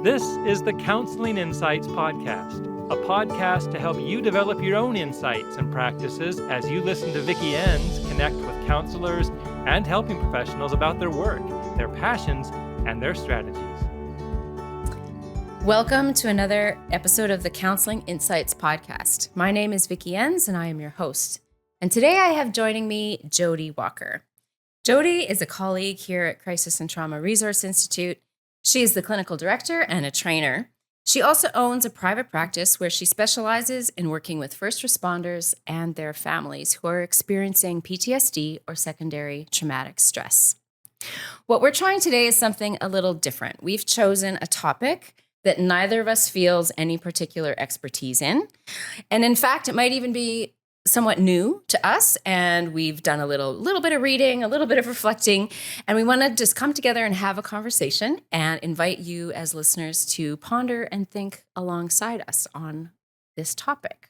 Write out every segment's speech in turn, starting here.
This is the Counseling Insights Podcast, a podcast to help you develop your own insights and practices as you listen to Vicki Ann's connect with counselors and helping professionals about their work, their passions, and their strategies. Welcome to another episode of the Counseling Insights Podcast. My name is Vicki Enns, and I am your host. And today I have joining me Joddie Walker. Joddie is a colleague here at Crisis and Trauma Resource Institute. She is the clinical director and a trainer. She also owns a private practice where she specializes in working with first responders and their families who are experiencing PTSD or secondary traumatic stress. What we're trying today is something a little different. We've chosen a topic that neither of us feels any particular expertise in. And in fact, it might even be somewhat new to us, and we've done a little bit of reading, a little bit of reflecting, and we want to just come together and have a conversation and invite you as listeners to ponder and think alongside us on this topic.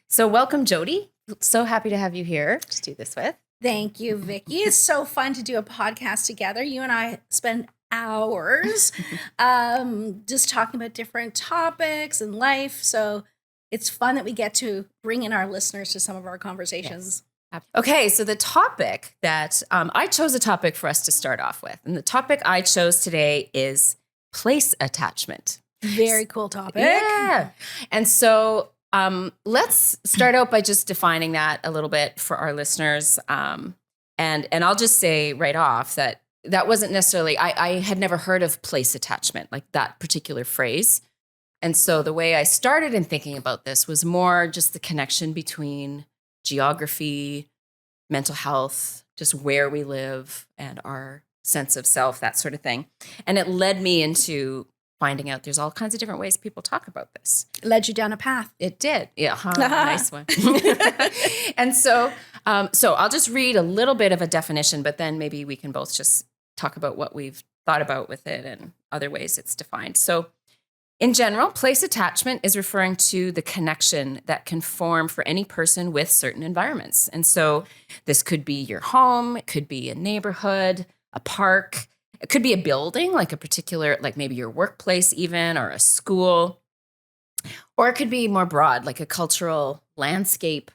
So welcome, Joddie. So happy to have you here to do this with. Thank you, Vicki. It's so fun to do a podcast together. You and I spend hours just talking about different topics and life. So it's fun that we get to bring in our listeners to some of our conversations. Yes. Okay, so the topic that I chose a topic for us to start off with. And the topic I chose today is place attachment. Very cool topic. Yeah. And so let's start out by just defining that a little bit for our listeners. And I'll just say right off that wasn't necessarily, I had never heard of place attachment, like that particular phrase. And so the way I started in thinking about this was more just the connection between geography, mental health, just where we live and our sense of self, that sort of thing. And it led me into finding out there's all kinds of different ways people talk about this. It led you down a path. It did. Yeah. Nice one. And so I'll just read a little bit of a definition, but then maybe we can both just talk about what we've thought about with it and other ways it's defined. So in general, place attachment is referring to the connection that can form for any person with certain environments. And so this could be your home, it could be a neighborhood, a park, it could be a building, like a particular, like maybe your workplace even, or a school, or it could be more broad, like a cultural landscape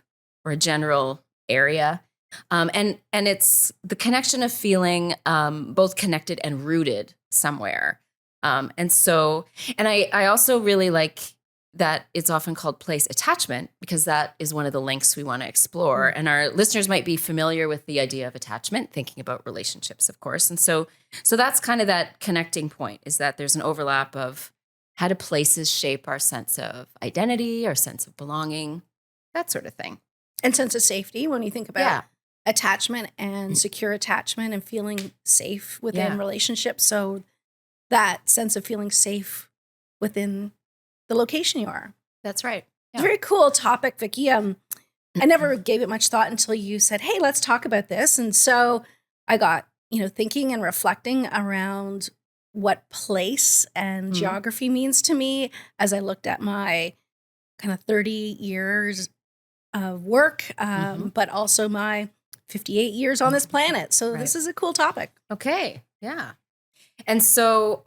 or a general area. And it's the connection of feeling both connected and rooted somewhere. And I also really like that it's often called place attachment because that is one of the links we want to explore. And our listeners might be familiar with the idea of attachment, thinking about relationships, of course. And so that's kind of that connecting point, is that there's an overlap of how do places shape our sense of identity, our sense of belonging, that sort of thing. And sense of safety when you think about attachment and secure attachment and feeling safe within relationships. So that sense of feeling safe within the location you are. That's right. Yeah. Very cool topic, Vicki. I never gave it much thought until you said, hey, let's talk about this. And so I got, thinking and reflecting around what place and geography means to me as I looked at my kind of 30 years of work, but also my 58 years on this planet. So This is a cool topic. Okay. Yeah. And so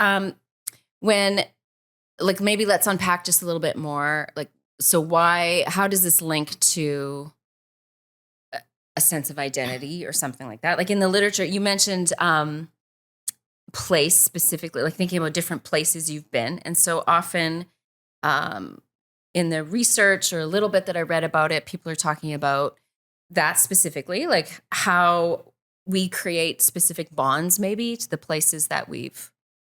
maybe let's unpack just a little bit more. How does this link to a sense of identity or something like that? Like in the literature, you mentioned place specifically, like thinking about different places you've been. And so often in the research or a little bit that I read about it, people are talking about that specifically, like how we create specific bonds maybe to the places that we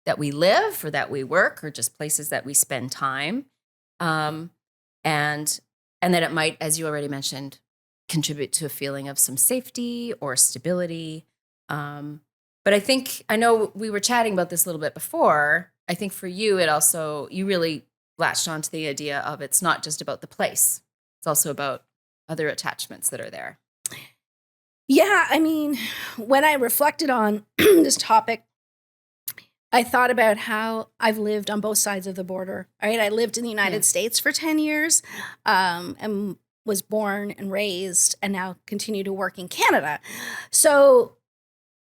live or that we work or just places that we spend time. And that it might, as you already mentioned, contribute to a feeling of some safety or stability. But I know we were chatting about this a little bit before. I think for you, you really latched onto the idea of it's not just about the place. It's also about other attachments that are there. Yeah, I mean, when I reflected on this topic, I thought about how I've lived on both sides of the border, right? I lived in the United States for 10 years and was born and raised and now continue to work in Canada. So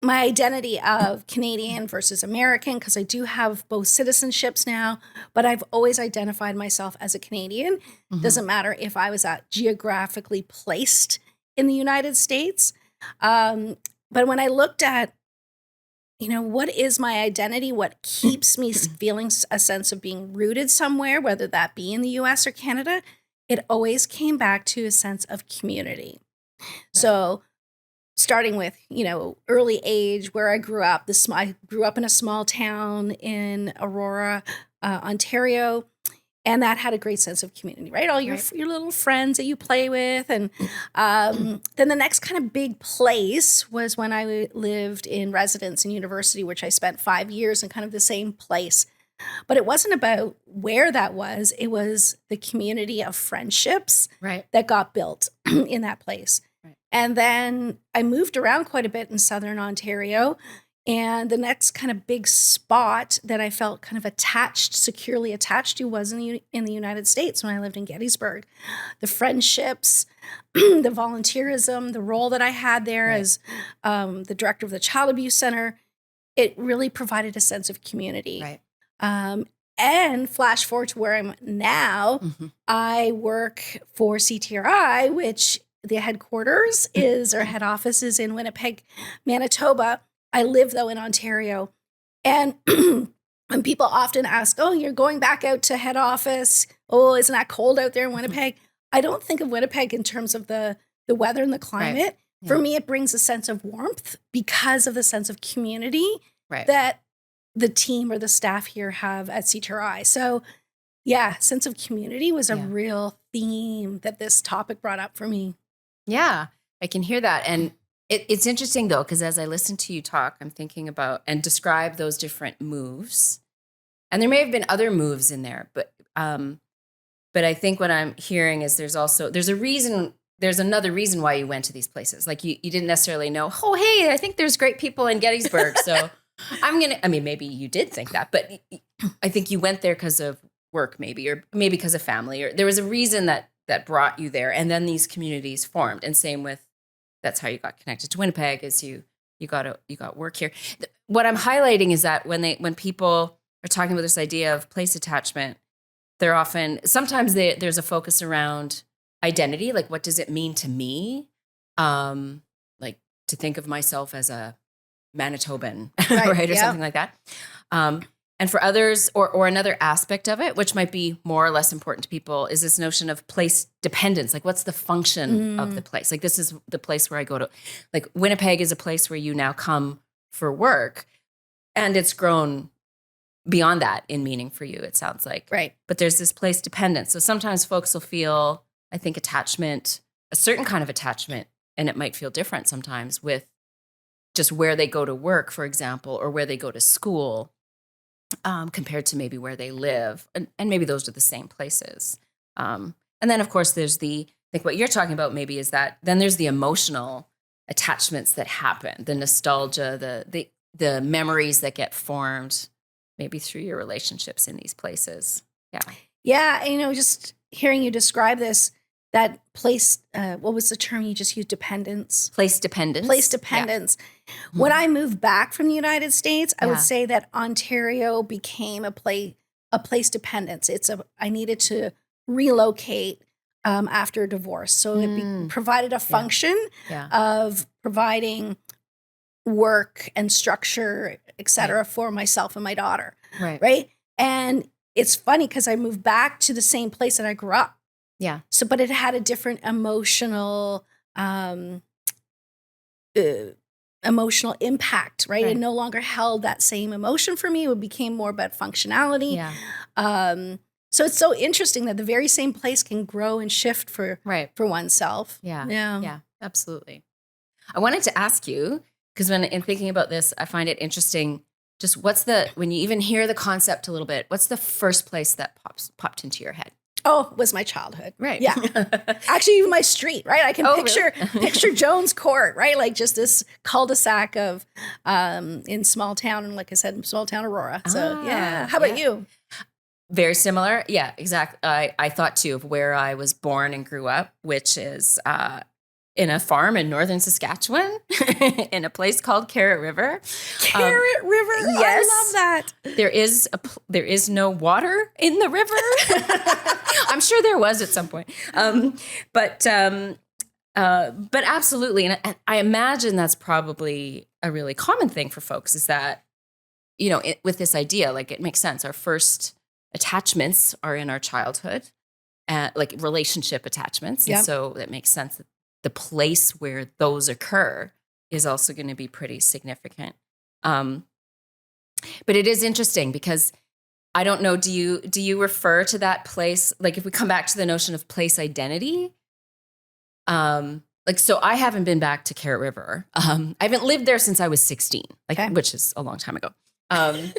my identity of Canadian versus American, because I do have both citizenships now, but I've always identified myself as a Canadian. Doesn't matter if I was geographically placed in the United States. But when I looked at, what is my identity? What keeps me feeling a sense of being rooted somewhere, whether that be in the US or Canada, it always came back to a sense of community. Right. So starting with, early age, where I grew up, I grew up in a small town in Aurora, Ontario, and that had a great sense of community, right? All your little friends that you play with. And then the next kind of big place was when I lived in residence in university, which I spent 5 years in kind of the same place. But it wasn't about where that was. It was the community of friendships that got built in that place. And then I moved around quite a bit in Southern Ontario. And the next kind of big spot that I felt kind of securely attached to was in the United States when I lived in Gettysburg. The friendships, the volunteerism, the role that I had there as the director of the Child Abuse Center, it really provided a sense of community. Right. And flash forward to where I'm now, I work for CTRI, which the headquarters our head office is in Winnipeg, Manitoba. I live, though, in Ontario. And when people often ask, oh, you're going back out to head office. Oh, isn't that cold out there in Winnipeg? I don't think of Winnipeg in terms of the weather and the climate. Right. Yeah. For me, it brings a sense of warmth because of the sense of community that the team or the staff here have at CTRI. So, yeah, sense of community was a real theme that this topic brought up for me. Yeah, I can hear that. And it's interesting, though, because as I listen to you talk, I'm thinking about and describe those different moves. And there may have been other moves in there, but I think what I'm hearing is there's another reason why you went to these places. Like you didn't necessarily know, oh, hey, I think there's great people in Gettysburg. So maybe you did think that, but I think you went there because of work maybe, or maybe because of family, or there was a reason that brought you there. And then these communities formed. And same with, that's how you got connected to Winnipeg, is you got work here. What I'm highlighting is that when people are talking about this idea of place attachment, sometimes there's a focus around identity, like what does it mean to me, like to think of myself as a Manitoban, right, or something like that. And for others, or another aspect of it, which might be more or less important to people, is this notion of place dependence. Like, what's the function of the place? Like, this is the place where I go to. Like, Winnipeg is a place where you now come for work, and it's grown beyond that in meaning for you, it sounds like. Right. But there's this place dependence. So sometimes folks will feel, I think, attachment, a certain kind of attachment, and it might feel different sometimes with just where they go to work, for example, or where they go to school. Compared to maybe where they live. And maybe those are the same places. And then, of course, there's I think what you're talking about maybe is that then there's the emotional attachments that happen, the nostalgia, the memories that get formed maybe through your relationships in these places. Yeah. Yeah. Just hearing you describe this, that place, what was the term you just used? Dependence? Place dependence. Place dependence. Yeah. When I moved back from the United States, I would say that Ontario became a place dependence. I needed to relocate after a divorce. So it provided a function of providing work and structure, et cetera, for myself and my daughter. Right. And it's funny because I moved back to the same place that I grew up. Yeah. So, but it had a different emotional impact, right? It no longer held that same emotion for me. It became more about functionality. Yeah. So it's so interesting that the very same place can grow and shift for oneself. Yeah. Yeah. Yeah. Absolutely. I wanted to ask you, because in thinking about this, I find it interesting. Just when you even hear the concept a little bit, what's the first place that popped into your head? Oh, was my childhood. Right. Yeah. Actually, even my street, right? I can picture Jones Court, right? Like just this cul-de-sac of in small town, and like I said, small town Aurora. So yeah. How about you? Very similar. Yeah, exactly. I thought too of where I was born and grew up, which is in a farm in northern Saskatchewan in a place called Carrot River. Carrot River. Yes. I love that. There is no water in the river. I'm sure there was at some point. But absolutely. And I imagine that's probably a really common thing for folks is that, with this idea, like it makes sense. Our first attachments are in our childhood, like relationship attachments. Yep. And so it makes sense that the place where those occur is also going to be pretty significant. But it is interesting because I don't know, do you refer to that place? Like if we come back to the notion of place identity, so I haven't been back to Carrot River. I haven't lived there since I was 16, which is a long time ago. I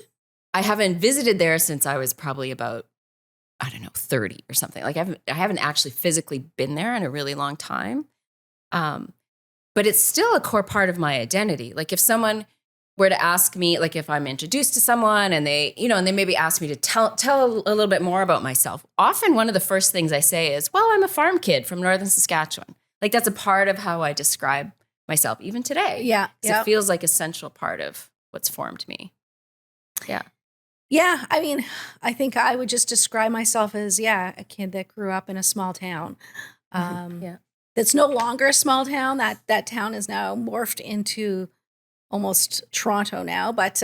haven't visited there since I was probably about, 30 or something. Like I haven't actually physically been there in a really long time. But it's still a core part of my identity. Like if someone were to ask me, like if I'm introduced to someone and they maybe ask me to tell a little bit more about myself, often one of the first things I say is, well, I'm a farm kid from northern Saskatchewan. Like that's a part of how I describe myself even today. Yeah. It feels like a central part of what's formed me. Yeah. Yeah. I mean, I think I would just describe myself as, a kid that grew up in a small town. That's no longer a small town. That town is now morphed into almost Toronto now. But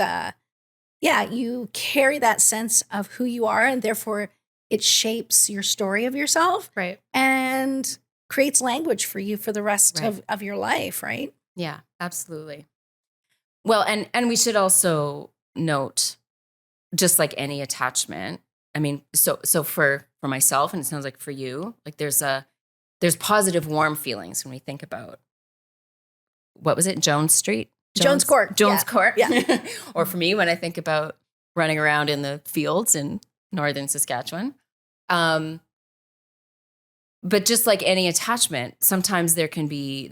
you carry that sense of who you are, and therefore it shapes your story of yourself. Right. And creates language for you for the rest of your life, right? Yeah, absolutely. Well, and we should also note, just like any attachment, I mean, so for myself, and it sounds like for you, like there's positive, warm feelings when we think about, what was it, Jones Street? Jones Court. Court. Yeah. Or for me, when I think about running around in the fields in northern Saskatchewan. But just like any attachment, sometimes there can be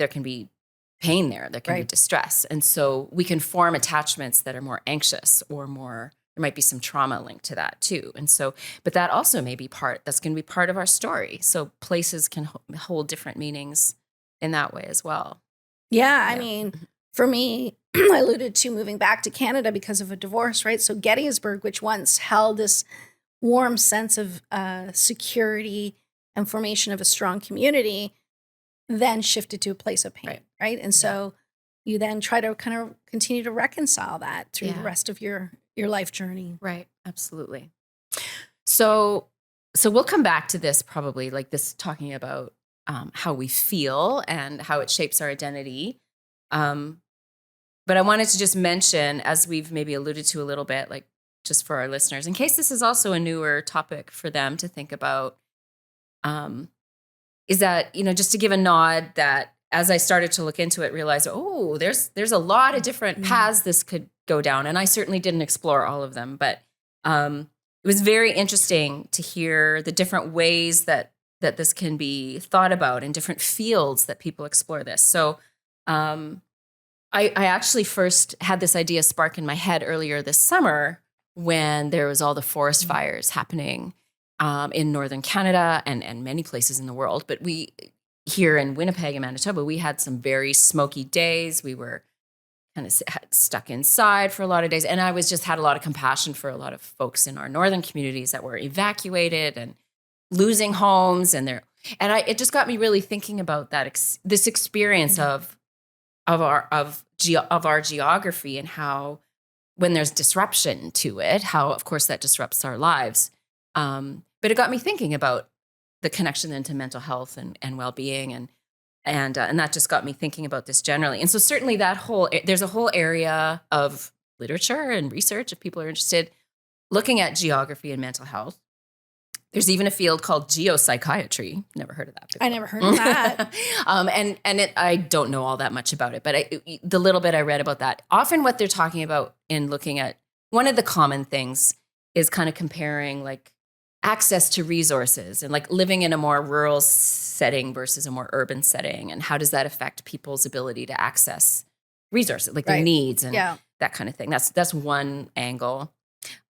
pain there. There can be distress. And so we can form attachments that are more anxious or there might be some trauma linked to that too. And so, but that also may be that's going to be part of our story. So places can hold different meanings in that way as well. Yeah. I mean, for me, I alluded to moving back to Canada because of a divorce, right? So Gettysburg, which once held this warm sense of security and formation of a strong community, then shifted to a place of pain, right? And so you then try to kind of continue to reconcile that through the rest of your life journey. Right, absolutely. So we'll come back to this probably, like this, talking about how we feel and how it shapes our identity. But I wanted to just mention, as we've maybe alluded to a little bit, like just for our listeners, in case this is also a newer topic for them to think about, is that, just to give a nod that as I started to look into it, realized, there's a lot of different paths this could go down. And I certainly didn't explore all of them, but it was very interesting to hear the different ways that this can be thought about in different fields that people explore this. So I actually first had this idea spark in my head earlier this summer when there was all the forest fires happening in northern Canada and many places in the world. But we, here in Winnipeg and Manitoba, we had some very smoky days. We were kind of stuck inside for a lot of days. And I had a lot of compassion for a lot of folks in our northern communities that were evacuated and losing homes. It just got me really thinking about this experience of our geography, and how when there's disruption to it, how of course that disrupts our lives. But it got me thinking about the connection into mental health and well-being, and that just got me thinking about this generally. And so certainly there's a whole area of literature and research, if people are interested, looking at geography and mental health. There's even a field called geopsychiatry. Never heard of that before. I never heard of that. I don't know all that much about it, but the little bit I read about that, often what they're talking about in looking at, one of the common things is kind of comparing like access to resources and like living in a more rural setting versus a more urban setting. And how does that affect people's ability to access resources, like their needs and that kind of thing. That's one angle.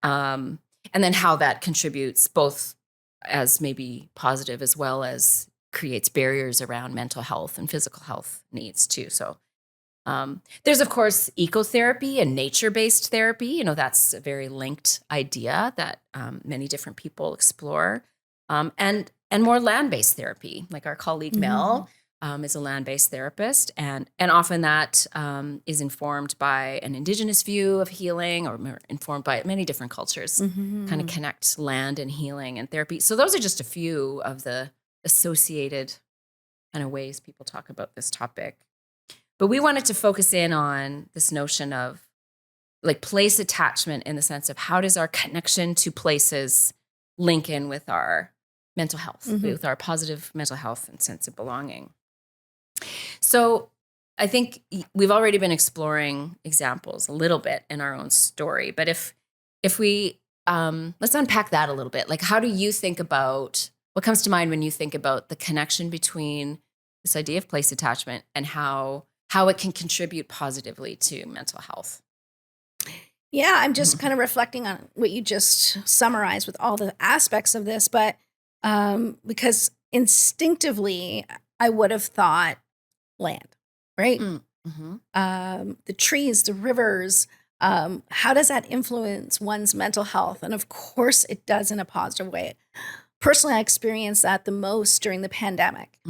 And then how that contributes both as maybe positive as well as creates barriers around mental health and physical health needs too. So there's, of course, ecotherapy and nature-based therapy. You know, that's a very linked idea that many different people explore. And more land-based therapy, like our colleague Mel is a land-based therapist. And often that is informed by an indigenous view of healing, or informed by many different cultures, kind of connect land and healing and therapy. So those are just a few of the associated kind of ways people talk about this topic. But we wanted to focus in on this notion of like place attachment, in the sense of how does our connection to places link in with our mental health, with our positive mental health and sense of belonging. So I think we've already been exploring examples a little bit in our own story, but if we, let's unpack that a little bit. Like, how do you think about, what comes to mind when you think about the connection between this idea of place attachment and how it can contribute positively to mental health? Yeah, I'm just kind of reflecting on what you just summarized with all the aspects of this, but because instinctively I would have thought land, right? The trees, the rivers, how does that influence one's mental health? And of course it does, in a positive way. Personally, I experienced that the most during the pandemic,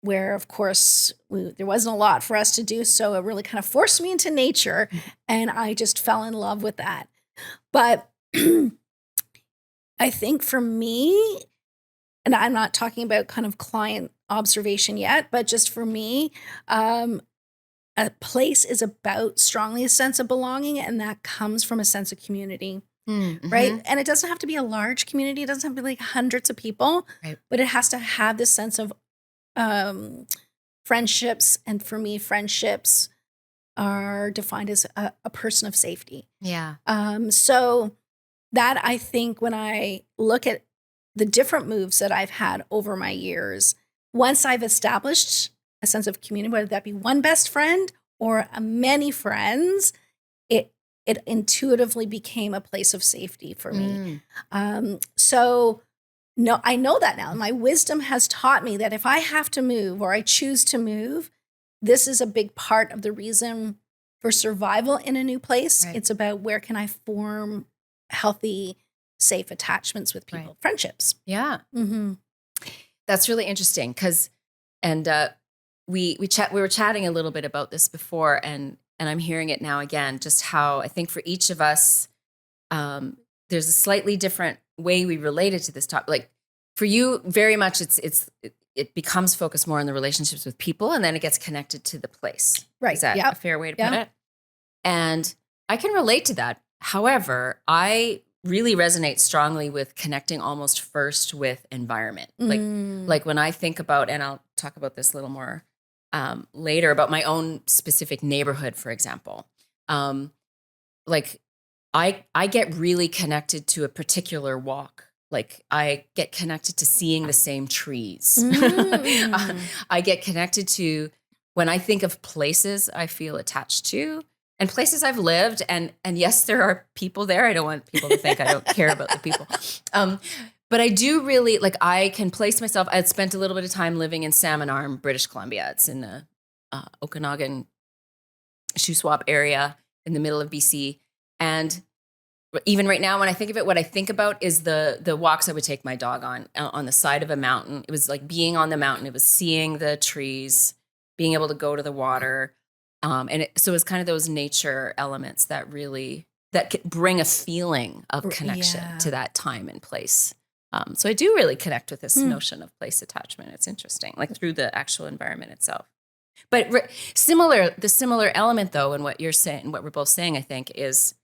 where, of course, there wasn't a lot for us to do. So it really kind of forced me into nature, and I just fell in love with that. But I think for me, and I'm not talking about kind of client observation yet, but just for me, a place is about strongly a sense of belonging, and that comes from a sense of community. Right. And it doesn't have to be a large community. It doesn't have to be like hundreds of people, but it has to have this sense of friendships. And for me, friendships are defined as a person of safety. Yeah. So that, I think, when I look at the different moves that I've had over my years, once I've established a sense of community, whether that be one best friend or many friends, it intuitively became a place of safety for me. So no, I know that now. My wisdom has taught me that if I have to move, or I choose to move, this is a big part of the reason for survival in a new place. It's about, where can I form healthy, safe attachments with people, friendships. Yeah. That's really interesting, because, and we were chatting a little bit about this before, and I'm hearing it now again, just how I think for each of us, there's a slightly different way we related to this topic. Like for you, very much it becomes focused more on the relationships with people, and then it gets connected to the place. Right. Is that a fair way to put it? And I can relate to that. However, I really resonate strongly with connecting almost first with environment. Like when I think about, and I'll talk about this a little more later, about my own specific neighborhood, for example. Like I get really connected to a particular walk. Like I get connected to seeing the same trees. I get connected to, when I think of places I feel attached to, and places I've lived, and yes, there are people there. I don't want people to think I don't care about the people. But I do really, like, I can place myself. I had spent a little bit of time living in Salmon Arm, British Columbia. It's in the Okanagan Shuswap area in the middle of BC. And even right now, when I think of it, what I think about is the walks I would take my dog on the side of a mountain. It was like being on the mountain. It was seeing the trees, being able to go to the water. So it was kind of those nature elements that bring a feeling of connection to that time and place. So I do really connect with this notion of place attachment. It's interesting, like through the actual environment itself. But the similar element, though, in what you're saying, what we're both saying, I think, is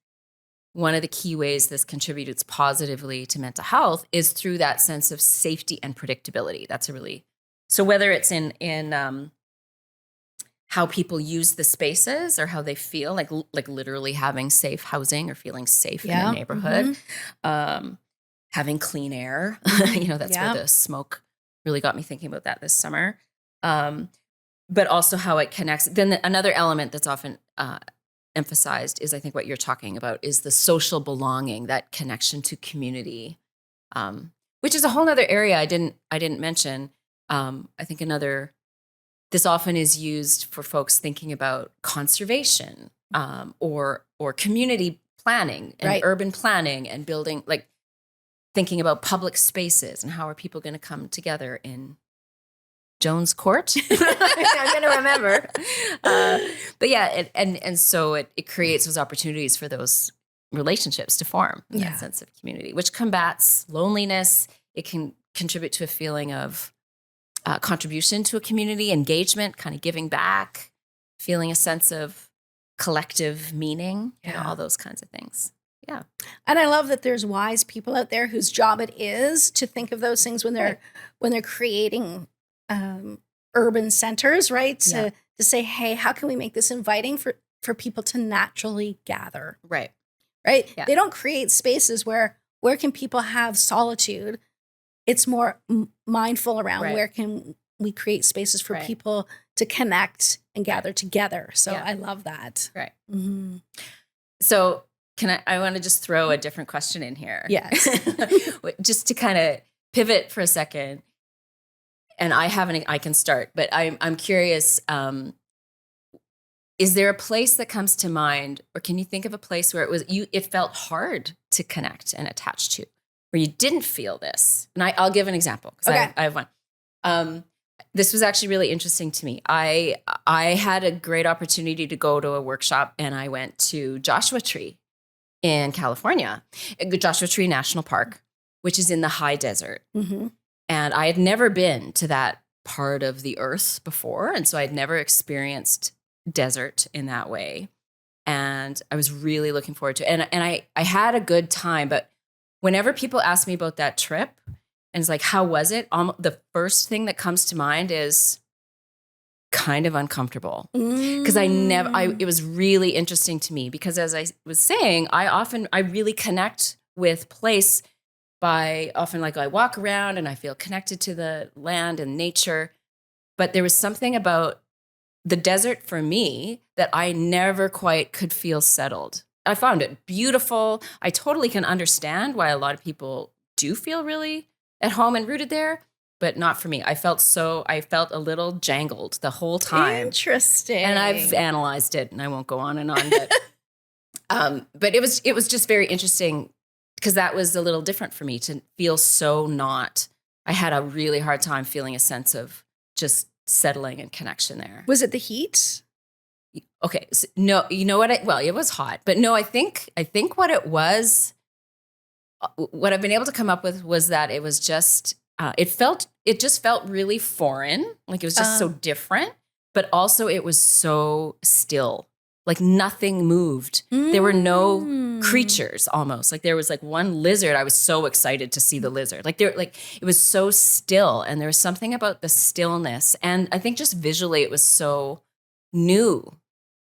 one of the key ways this contributes positively to mental health is through that sense of safety and predictability. So whether it's in how people use the spaces or how they feel, like literally having safe housing or feeling safe in a neighborhood, having clean air, that's where the smoke really got me thinking about that this summer. But also how it connects. Then another element that's often emphasized is, I think what you're talking about, is the social belonging, that connection to community, which is a whole other area I didn't mention. I think this often is used for folks thinking about conservation or community planning and urban planning and building, like thinking about public spaces and how are people going to come together in Jones Court. I'm going to remember. But yeah, so it creates those opportunities for those relationships to form in that sense of community, which combats loneliness. It can contribute to a feeling of contribution to a community, engagement, kind of giving back, feeling a sense of collective meaning, all those kinds of things. Yeah. And I love that there's wise people out there whose job it is to think of those things when they're creating urban centers, right? To say, hey, how can we make this inviting for people to naturally gather? Right. Yeah. They don't create spaces where can people have solitude. It's more mindful around where can we create spaces for people to connect and gather together. So I love that. Right. Mm-hmm. So I want to just throw a different question in here. Yes. Just to kind of pivot for a second. And I can start, but I'm curious, is there a place that comes to mind, or can you think of a place where it felt hard to connect and attach to, where you didn't feel this? And I'll give an example, because I have one. This was actually really interesting to me. I had a great opportunity to go to a workshop, and I went to Joshua Tree in California, Joshua Tree National Park, which is in the high desert. Mm-hmm. And I had never been to that part of the earth before. And so I'd never experienced desert in that way. And I was really looking forward to it. And I had a good time. But whenever people ask me about that trip, and it's like, how was it? The first thing that comes to mind is kind of uncomfortable. Because it was really interesting to me. Because as I was saying, I really connect with place by often, like, I walk around and I feel connected to the land and nature. But there was something about the desert for me that I never quite could feel settled. I found it beautiful. I totally can understand why a lot of people do feel really at home and rooted there, but not for me. I felt a little jangled the whole time. Interesting. And I've analyzed it, and I won't go on and on. But it was just very interesting, because that was a little different for me to feel so not. I had a really hard time feeling a sense of just settling and connection there. Was it the heat? Okay, so no, you know what? It was hot, but no, I think what it was, what I've been able to come up with was that it was just, it just felt really foreign. Like, it was just so different, but also it was so still. Like, nothing moved. There were no creatures almost. Like, there was like one lizard. I was so excited to see the lizard. It was so still. And there was something about the stillness. And I think just visually it was so new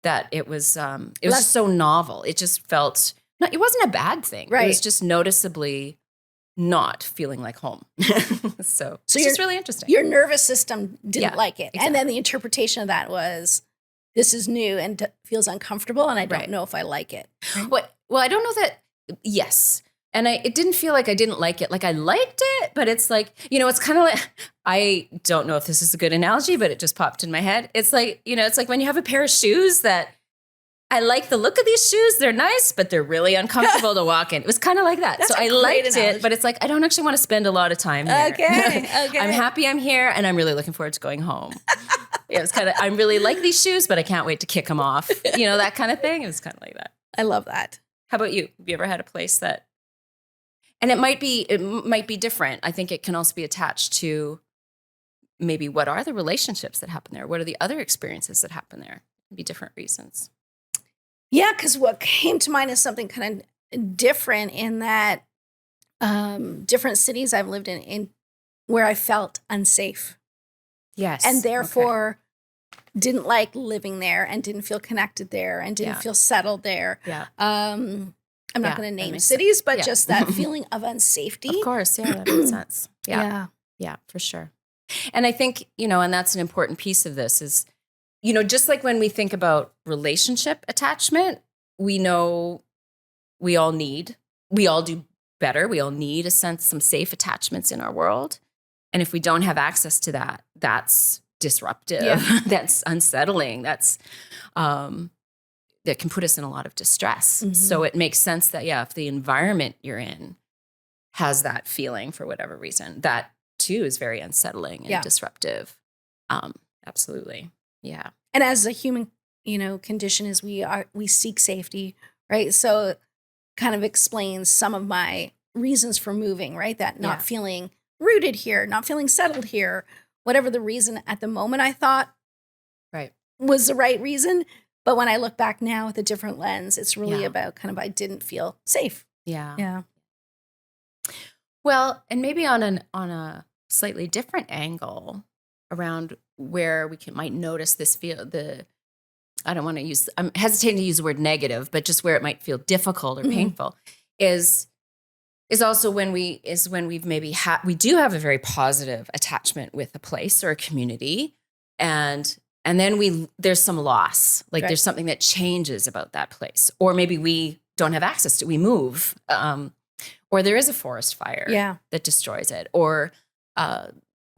that it was just so novel. It just felt, it wasn't a bad thing. Right. It was just noticeably not feeling like home. So it's just really interesting. Your nervous system didn't like it. Exactly. And then the interpretation of that was, this is new and feels uncomfortable, and I don't know if I like it. Right? Well, I don't know that. Yes. And it didn't feel like I didn't like it. Like, I liked it, but it's like, it's kind of like, I don't know if this is a good analogy, but it just popped in my head. It's like, it's like when you have a pair of shoes that I like the look of these shoes. They're nice, but they're really uncomfortable to walk in. It was kind of like that. So I liked it, but it's like, I don't actually want to spend a lot of time here. Okay. I'm happy I'm here, and I'm really looking forward to going home. It was kind of, I really like these shoes, but I can't wait to kick them off. That kind of thing. It was kind of like that. I love that. How about you? Have you ever had a place that, and it might be different. I think it can also be attached to maybe what are the relationships that happen there? What are the other experiences that happen there? It can be different reasons. Yeah, because what came to mind is something kind of different in that different cities I've lived in where I felt unsafe. Yes. And therefore didn't like living there and didn't feel connected there and didn't feel settled there. Yeah. I'm not going to name cities, but just that feeling of unsafety. Of course. Yeah, that makes sense. Yeah. Yeah, for sure. And I think, and that's an important piece of this is, just like when we think about relationship attachment, we know we all do better. We all need some safe attachments in our world. And if we don't have access to that, that's disruptive. Yeah. That's unsettling. That's that can put us in a lot of distress. Mhm. So it makes sense that, if the environment you're in has that feeling for whatever reason, that too is very unsettling and disruptive. Absolutely. Yeah. And as a human, condition is we seek safety, right? So it kind of explains some of my reasons for moving, right? That not feeling rooted here, not feeling settled here, whatever the reason at the moment I thought was the right reason. But when I look back now with a different lens, it's really about kind of, I didn't feel safe. Yeah. Yeah. Well, and maybe on a slightly different angle around where we might notice this I'm hesitating to use the word negative, but just where it might feel difficult or painful is also when we've maybe we do have a very positive attachment with a place or a community, and then there's some loss, like there's something that changes about that place, or maybe we don't have access to, we move, or there is a forest fire that destroys it, or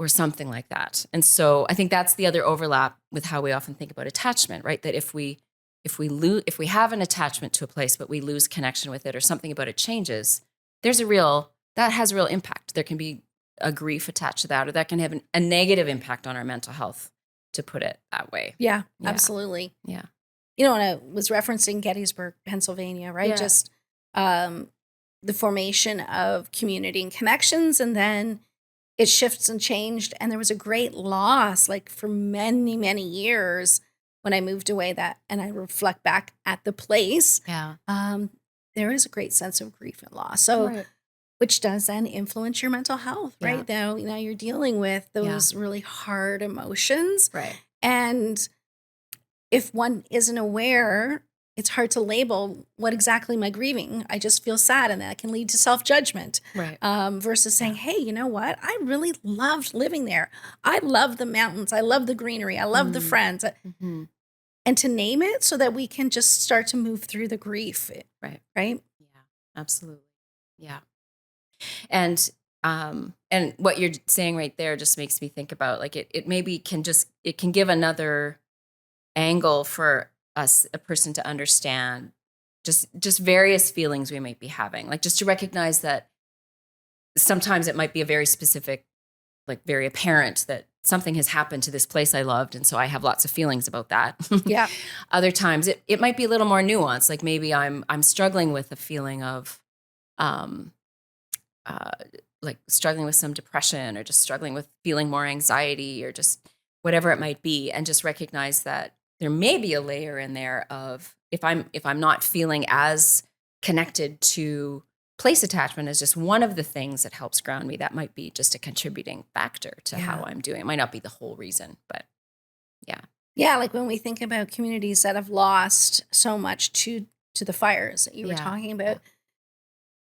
something like that. And so I think that's the other overlap with how we often think about attachment, right? That if we have an attachment to a place, but we lose connection with it, or something about it changes, that has a real impact. There can be a grief attached to that, or that can have a negative impact on our mental health, to put it that way. Yeah, absolutely. Yeah. When I was referencing Gettysburg, Pennsylvania, right? Yeah. Just the formation of community and connections, and then it shifts and changed. And there was a great loss, like for many, many years when I moved away and I reflect back at the place. Yeah. There is a great sense of grief and loss. So, which does then influence your mental health, right? Now you're dealing with those really hard emotions. Right. And if one isn't aware, it's hard to label what exactly am I grieving. I just feel sad, and that can lead to self-judgment. Right. Versus saying, hey, you know what? I really loved living there. I love the mountains. I love the greenery. I love the friends. Mm-hmm. And to name it so that we can just start to move through the grief. Right. Right? Yeah, absolutely. Yeah. And what you're saying right there just makes me think about, like, it maybe can give another angle for us, a person, to understand just various feelings we might be having, like just to recognize that sometimes it might be a very specific, like very apparent that something has happened to this place I loved, and so I have lots of feelings about that. Yeah. Other times it might be a little more nuanced, like maybe I'm struggling with a feeling of like struggling with some depression, or just struggling with feeling more anxiety, or just whatever it might be, and just recognize that there may be a layer in there of, if I'm not feeling as connected to place attachment as just one of the things that helps ground me, that might be just a contributing factor to how I'm doing. It might not be the whole reason, but yeah. Yeah, like when we think about communities that have lost so much to the fires that you were talking about,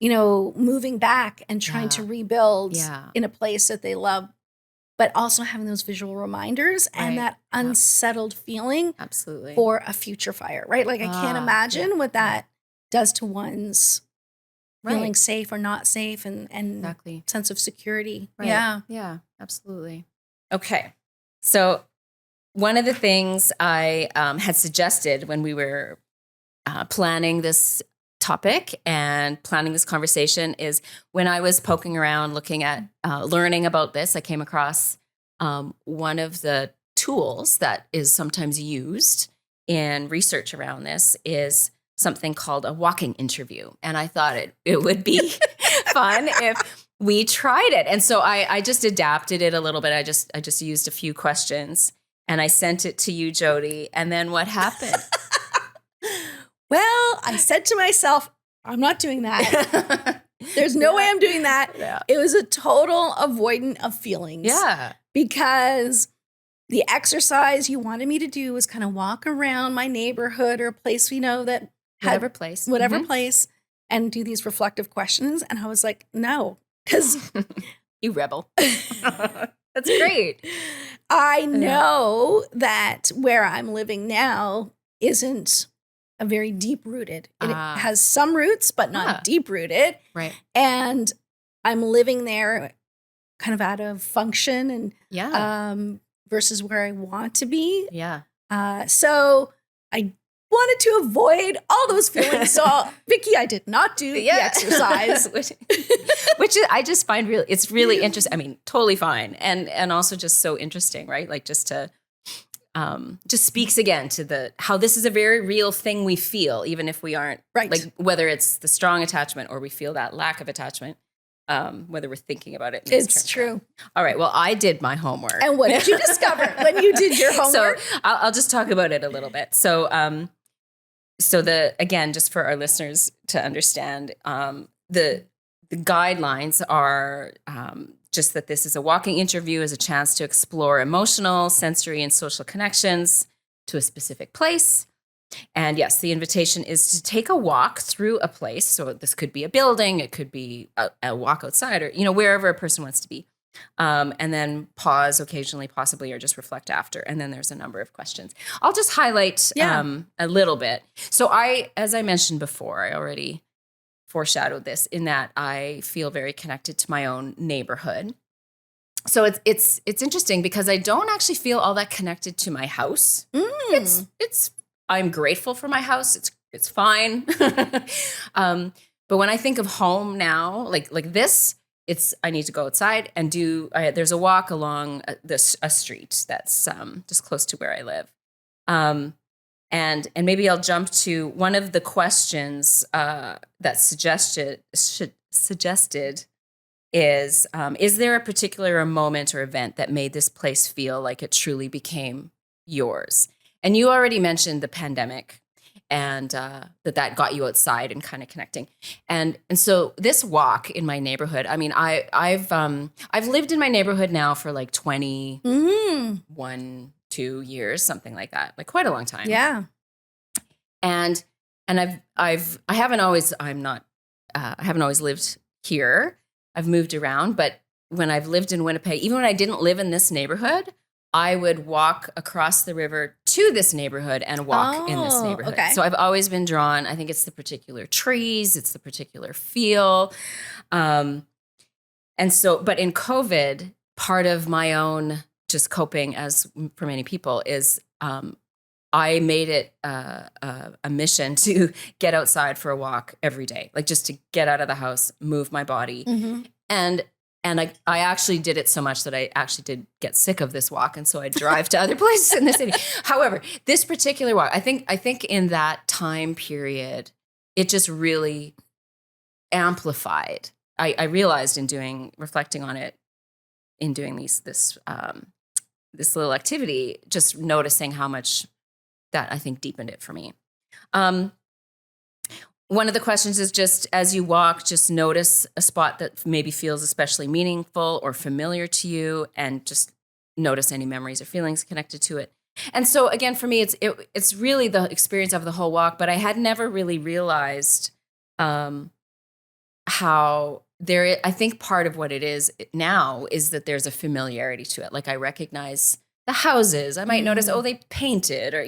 moving back and trying to rebuild in a place that they love, but also having those visual reminders and that unsettled feeling absolutely for a future fire, right? Like I can't imagine what that does to one's feeling safe or not safe, and exactly. sense of security. Right. Yeah. Yeah, absolutely. Okay. So one of the things I had suggested when we were planning this topic and planning this conversation is, when I was poking around looking at learning about this, I came across one of the tools that is sometimes used in research around this is something called a walking interview. And I thought it would be fun if we tried it. And so I just adapted it a little bit. I just used a few questions, and I sent it to you, Joddie. And then what happened? Well, I said to myself, I'm not doing that. There's no way I'm doing that. Yeah. It was a total avoidant of feelings. Yeah. Because the exercise you wanted me to do was kind of walk around my neighborhood or a place we know that had whatever place, and do these reflective questions. And I was like, no, because you rebel. That's great. I know that where I'm living now isn't a very deep rooted. It has some roots, but not deep rooted. Right. And I'm living there kind of out of function and versus where I want to be. Yeah. So I wanted to avoid all those feelings. So Vicki, I did not do the exercise. which I just find it's really interesting. I mean, totally fine. And also just so interesting, right? Like just to, just speaks again to how this is a very real thing we feel, even if we aren't, right. Like whether it's the strong attachment or we feel that lack of attachment, whether we're thinking about it. It's true. All right. Well, I did my homework. And what did you discover when you did your homework? So I'll just talk about it a little bit. So, again, just for our listeners to understand, the guidelines are just that this is a walking interview as a chance to explore emotional, sensory, and social connections to a specific place. And yes, the invitation is to take a walk through a place. So this could be a building, it could be a walk outside, or wherever a person wants to be. And then pause occasionally, possibly, or just reflect after. And then there's a number of questions. I'll just highlight a little bit. So as I mentioned before, I already foreshadowed this in that I feel very connected to my own neighborhood. So it's interesting because I don't actually feel all that connected to my house. I'm grateful for my house. It's fine. But when I think of home now, like this, I need to go outside and there's a walk along a street that's just close to where I live. And maybe I'll jump to one of the questions that suggested is there a particular moment or event that made this place feel like it truly became yours? And you already mentioned the pandemic and that got you outside and kind of connecting. And so this walk in my neighborhood, I mean, I've lived in my neighborhood now for like 21, 2 years, something like that, like quite a long time. Yeah. And I haven't always lived here. I've moved around, but when I've lived in Winnipeg, even when I didn't live in this neighborhood, I would walk across the river to this neighborhood and walk in this neighborhood. Okay. So I've always been drawn. I think it's the particular trees, it's the particular feel. And so, but in COVID, part of my own just coping, as for many people, is I made it a mission to get outside for a walk every day, like just to get out of the house, move my body. Mm-hmm. And I actually did it so much that I actually did get sick of this walk. And so I drive to other places in the city. However, this particular walk, I think in that time period, it just really amplified. I realized reflecting on it, in doing this little activity, just noticing how much that I think deepened it for me. One of the questions is just as you walk, just notice a spot that maybe feels especially meaningful or familiar to you, and just notice any memories or feelings connected to it. And so again, for me, it's really the experience of the whole walk, but I had never really realized how I think part of what it is now is that there's a familiarity to it. Like I recognize the houses. I might notice, they painted, or,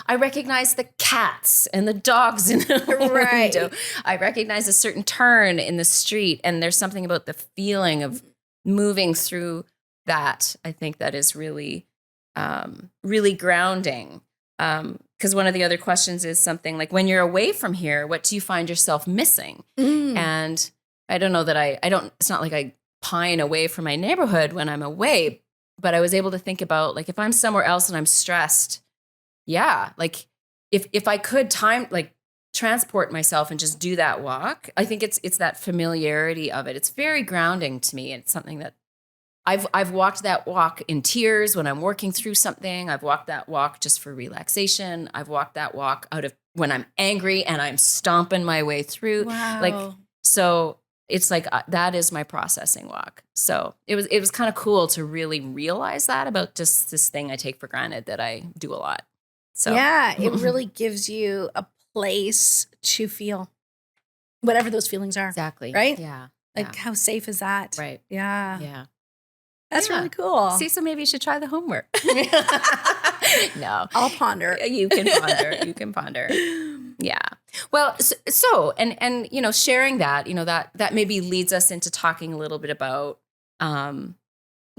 I recognize the cats and the dogs in the window. I recognize a certain turn in the street. And there's something about the feeling of moving through that. I think that is really, really grounding. Because one of the other questions is something like, when you're away from here, what do you find yourself missing? And I don't know that it's not like I pine away from my neighborhood when I'm away, but I was able to think about, like, if I'm somewhere else and I'm stressed, like if I could transport myself and just do that walk, I think it's that familiarity of it. It's very grounding to me. It's something that I've walked that walk in tears when I'm working through something. I've walked that walk just for relaxation. I've walked that walk when I'm angry and I'm stomping my way through. Wow. So it's like that is my processing walk. So it was kind of cool to really realize that about just this thing I take for granted that I do a lot. So yeah, it really gives you a place to feel whatever those feelings are. Exactly. Right? Yeah. Like how safe is that? Right. Yeah. Yeah. That's really cool. See, so maybe you should try the homework. No. I'll ponder. You can ponder. Yeah. Well, so sharing that, that maybe leads us into talking a little bit about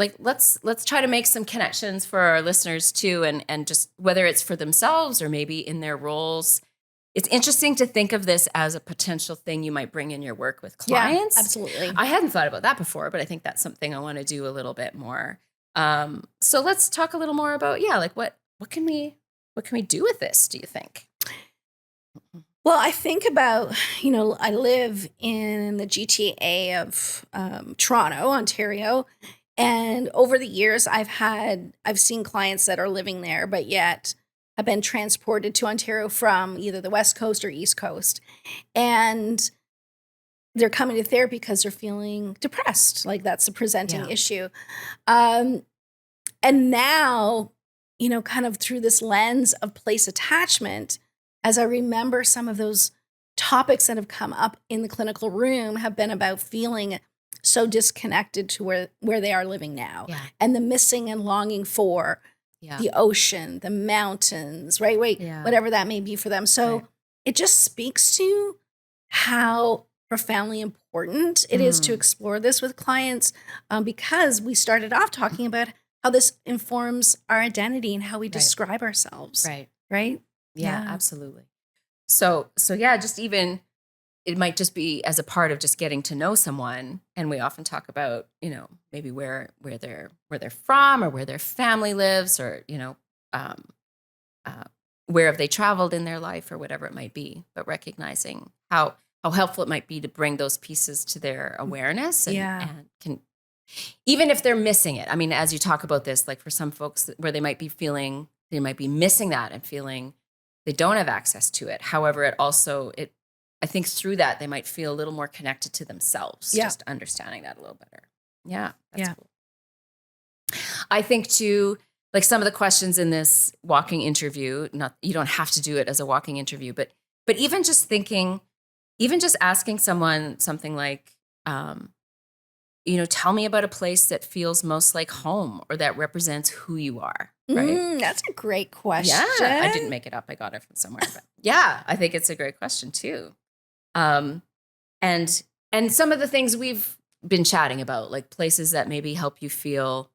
like let's try to make some connections for our listeners too, and just whether it's for themselves or maybe in their roles. It's interesting to think of this as a potential thing you might bring in your work with clients. Yeah, absolutely. I hadn't thought about that before, but I think that's something I want to do a little bit more. So let's talk a little more about, like what can we do with this, do you think? Well, I think about, I live in the GTA of Toronto, Ontario. And over the years, I've seen clients that are living there, but yet have been transported to Ontario from either the West Coast or East Coast. And they're coming to therapy because they're feeling depressed. Like that's a presenting issue. And now, kind of through this lens of place attachment, as I remember some of those topics that have come up in the clinical room have been about feeling so disconnected to where they are living now, and the missing and longing for the ocean, the mountains, right? Whatever that may be for them. So it just speaks to how profoundly important it is to explore this with clients, because we started off talking about how this informs our identity and how we describe ourselves. Right? Yeah, absolutely. So just even, it might just be as a part of just getting to know someone. And we often talk about, maybe where they're from or where their family lives, or, where have they traveled in their life or whatever it might be, but recognizing how helpful it might be to bring those pieces to their awareness and can, even if they're missing it. I mean, as you talk about this, like for some folks where they might be missing that and feeling they don't have access to it. However, I think through that, they might feel a little more connected to themselves, just understanding that a little better. Yeah, that's cool. I think too, like some of the questions in this walking interview, you don't have to do it as a walking interview, but even just thinking, even just asking someone something like, tell me about a place that feels most like home or that represents who you are. Right? That's a great question. Yeah, I didn't make it up. I got it from somewhere. But I think it's a great question too. And some of the things we've been chatting about, like places that maybe help you feel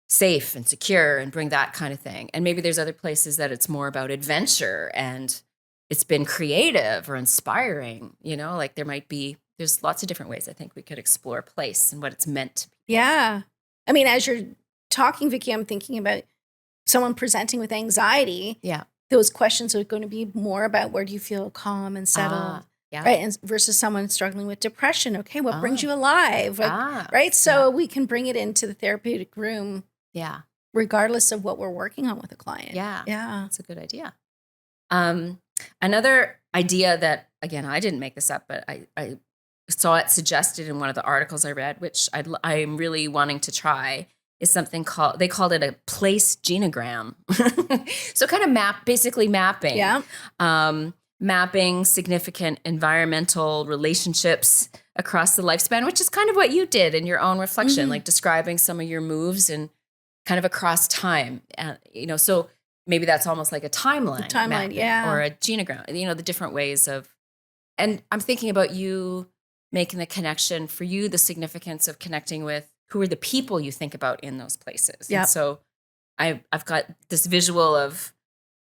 safe and secure and bring that kind of thing. And maybe there's other places that it's more about adventure and it's been creative or inspiring, like there's lots of different ways I think we could explore place and what it's meant to be. Yeah. I mean, as you're talking, Vicki, I'm thinking about someone presenting with anxiety. Yeah. Those questions are going to be more about where do you feel calm and settled. Right. And versus someone struggling with depression. Okay. What brings you alive? Right. So we can bring it into the therapeutic room. Yeah. Regardless of what we're working on with a client. Yeah. Yeah. That's a good idea. Another idea that, again, I didn't make this up, but I saw it suggested in one of the articles I read, which I'm really wanting to try, is something they called it a place genogram. So kind of basically mapping. Yeah. Mapping significant environmental relationships across the lifespan, which is kind of what you did in your own reflection, like describing some of your moves and kind of across time. So maybe that's almost like a timeline. Mapping, or a genogram, the different ways of, and I'm thinking about you making the connection for you, the significance of connecting with who are the people you think about in those places. Yeah. So I've got this visual of,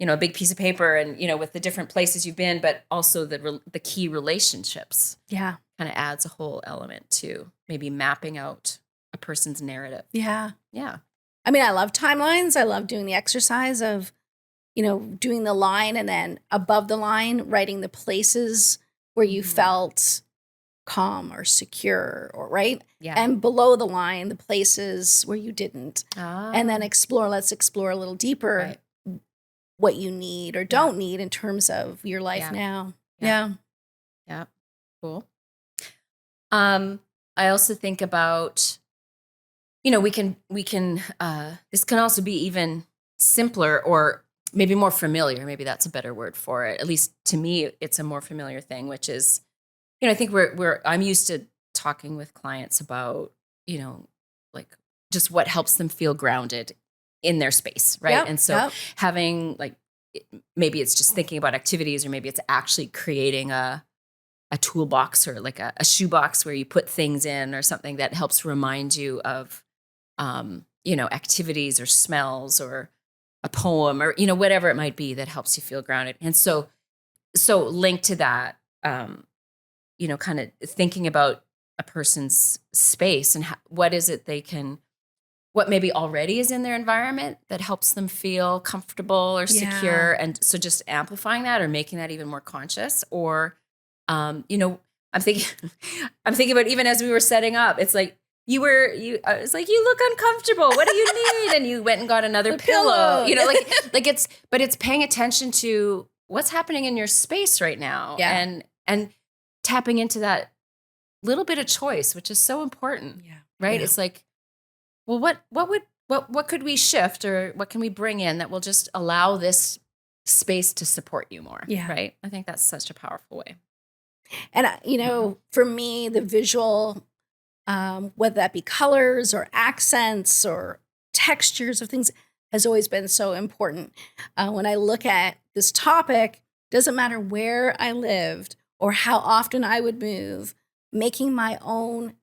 a big piece of paper and, with the different places you've been, but also the key relationships. Yeah. Kind of adds a whole element to maybe mapping out a person's narrative. Yeah. Yeah. I mean, I love timelines. I love doing the exercise of, doing the line and then above the line, writing the places where you felt calm or secure or right. Yeah. And below the line, the places where you didn't. And then let's explore a little deeper what you need or don't need in terms of your life now. Yeah. Cool. I also think about, we can, this can also be even simpler or maybe more familiar. Maybe that's a better word for it. At least to me, it's a more familiar thing, which is, I think I'm used to talking with clients about, like just what helps them feel grounded in their space. Right. Yep, and so having like, maybe it's just thinking about activities, or maybe it's actually creating a toolbox or like a shoebox where you put things in or something that helps remind you of activities or smells or a poem or, whatever it might be that helps you feel grounded. And so linked to that, kind of thinking about a person's space and what is it what maybe already is in their environment that helps them feel comfortable or secure. And so just amplifying that or making that even more conscious or, I'm thinking about even as we were setting up, it's like, I was like, you look uncomfortable. What do you need? And you went and got another pillow. But it's paying attention to what's happening in your space right now. Yeah. And tapping into that little bit of choice, which is so important. Yeah. Right. Yeah. It's like, well, what could we shift or what can we bring in that will just allow this space to support you more? Yeah. Right. I think that's such a powerful way. And, for me, the visual, whether that be colors or accents or textures of things, has always been so important. When I look at this topic, doesn't matter where I lived or how often I would move, making my own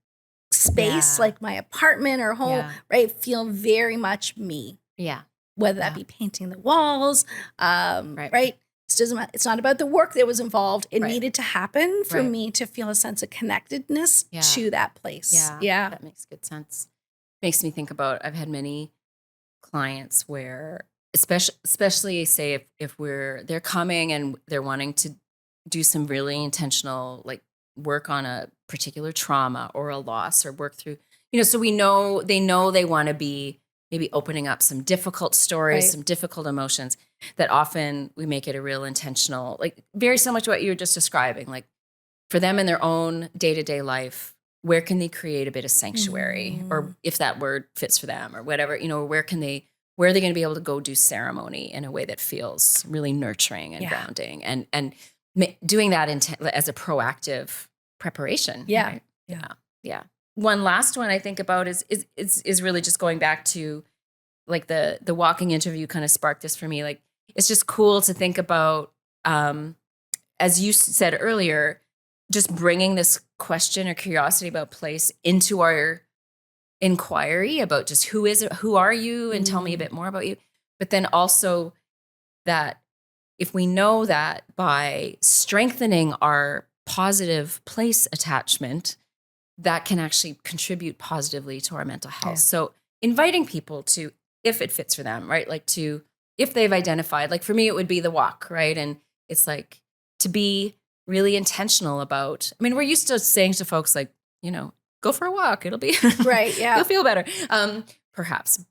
space, like my apartment or home, right, feel very much me. Yeah. Whether that be painting the walls, right? It doesn't matter. It's not about the work that was involved. It needed to happen for me to feel a sense of connectedness to that place. Yeah. That makes good sense. Makes me think about, I've had many clients where, especially say if they're coming and they're wanting to do some really intentional, like work on a particular trauma or a loss or work through, so they know they want to be maybe opening up some difficult stories, some difficult emotions, that often we make it a real intentional, like very similar to what you were just describing, like for them in their own day-to-day life, where can they create a bit of sanctuary or if that word fits for them or whatever, where are they going to be able to go do ceremony in a way that feels really nurturing and grounding and doing that as a proactive preparation. Yeah. Right? Yeah. One last one I think about is really just going back to like the walking interview kind of sparked this for me. Like, it's just cool to think about, as you said earlier, just bringing this question or curiosity about place into our inquiry about just who are you, and tell me a bit more about you. But then also that if we know that by strengthening our positive place attachment, that can actually contribute positively to our mental health. Yeah. So inviting people to, if it fits for them, right? Like if they've identified, like for me, it would be the walk, right? And it's like to be really intentional about, we're used to saying to folks like, go for a walk. It'll be right. Yeah. You'll feel better. Perhaps.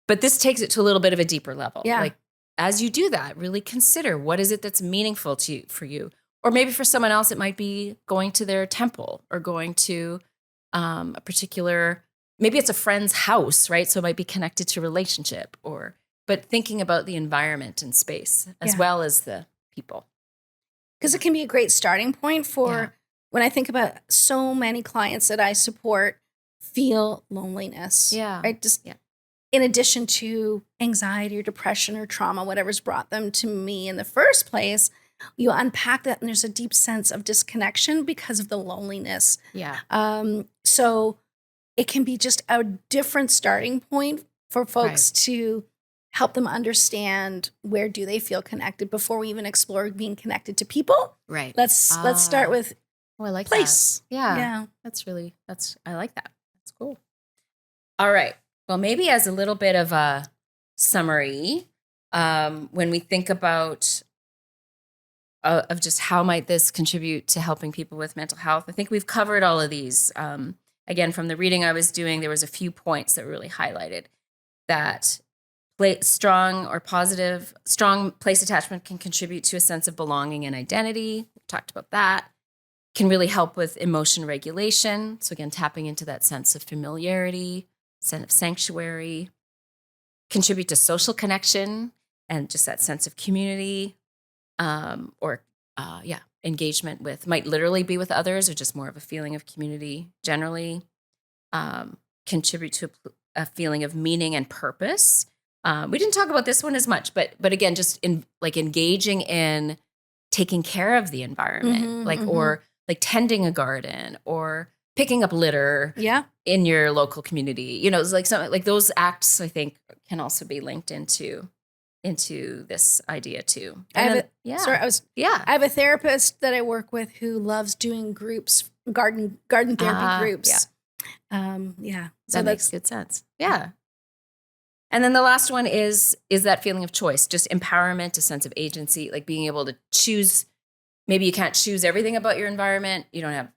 But this takes it to a little bit of a deeper level. Yeah. Like as you do that, really consider what is it that's meaningful for you. Or maybe for someone else, it might be going to their temple or going to a particular, maybe it's a friend's house, right? So it might be connected to relationship but thinking about the environment and space as well as the people. Because it can be a great starting point for when I think about so many clients that I support feel loneliness. Yeah. Right. Just in addition to anxiety or depression or trauma, whatever's brought them to me in the first place, you unpack that and there's a deep sense of disconnection because of the loneliness. Yeah. So it can be just a different starting point for folks to help them understand where do they feel connected before we even explore being connected to people. Right. Let's start with I like place. That. Yeah. I like that. That's cool. All right. Well, maybe as a little bit of a summary, when we think about of just how might this contribute to helping people with mental health, I think we've covered all of these. Again, from the reading I was doing, there was a few points that were really highlighted that strong place attachment can contribute to a sense of belonging and identity. We talked about that. Can really help with emotion regulation. So again, tapping into that sense of familiarity, sense of sanctuary. Contribute to social connection and just that sense of community, engagement with, might literally be with others or just more of a feeling of community generally. Contribute to a feeling of meaning and purpose. We didn't talk about this one as much, but again, just in like engaging in taking care of the environment, or like tending a garden or picking up litter Yeah. in your local community. You know, it's like something like those acts, I think, can also be linked into this idea too. I Yeah. have a therapist that I work with who loves doing groups, garden therapy groups. Yeah. So that makes good sense. Yeah. And then the last one is that feeling of choice, just empowerment, a sense of agency, like being able to choose. Maybe you can't choose everything about your environment. You don't have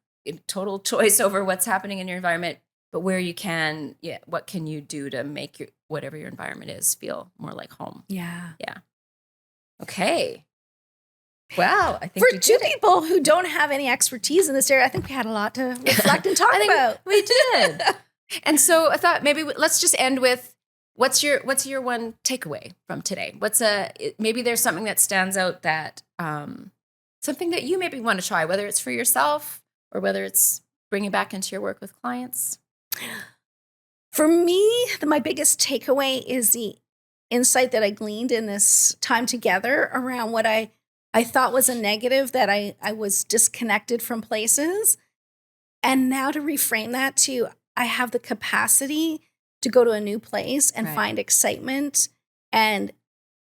total choice over what's happening in your environment, but where you can, what can you do to make whatever your environment is feel more like home? Yeah. Yeah. Okay. Wow. I think for two people who don't have any expertise in this area, I think we had a lot to reflect and talk about. We did. And so I thought maybe let's just end with what's your one takeaway from today? Maybe there's something that stands out that something that you maybe want to try, whether it's for yourself or whether it's bringing back into your work with clients. For me, my biggest takeaway is the insight that I gleaned in this time together around what I thought was a negative, that I was disconnected from places. And now to reframe that to, I have the capacity to go to a new place and find excitement and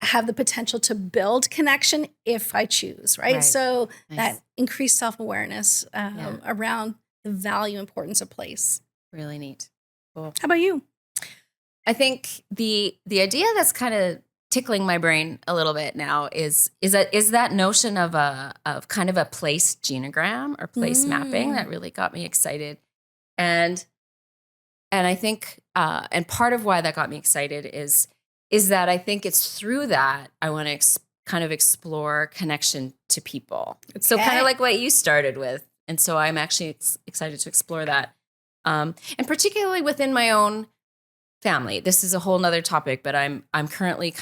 have the potential to build connection if I choose, right? So that increased self-awareness around the value, importance of place. Really neat. Cool. How about you? I think the idea that's kind of tickling my brain a little bit now is that notion of kind of a place genogram or place mapping that really got me excited. And I think and part of why that got me excited is that I think it's through that I want to kind of explore connection to people. Okay. So kind of like what you started with. And so I'm actually excited to explore that. And particularly within my own family. This is a whole nother topic, but I'm currently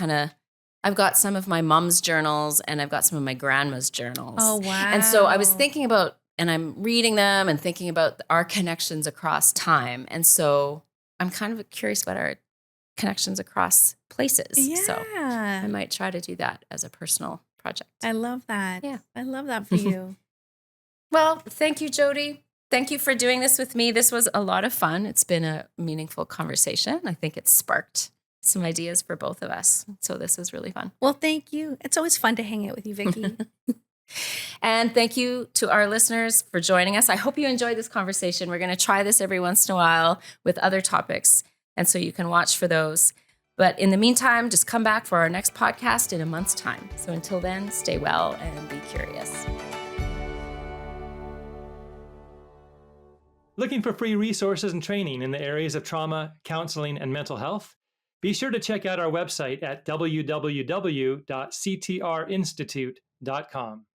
I've got some of my mom's journals and I've got some of my grandma's journals. Oh, wow. And so I was thinking about, and I'm reading them and thinking about our connections across time. And so I'm kind of curious about our connections across places. Yeah. So I might try to do that as a personal project. I love that. Yeah. I love that for you. Well, thank you, Joddie. Thank you for doing this with me. This was a lot of fun. It's been a meaningful conversation. I think it sparked some ideas for both of us. So this is really fun. Well, thank you. It's always fun to hang out with you, Vicki. And thank you to our listeners for joining us. I hope you enjoyed this conversation. We're going to try this every once in a while with other topics. And so you can watch for those. But in the meantime, just come back for our next podcast in a month's time. So until then, stay well and be curious. Looking for free resources and training in the areas of trauma, counseling, and mental health? Be sure to check out our website at www.ctrinstitute.com.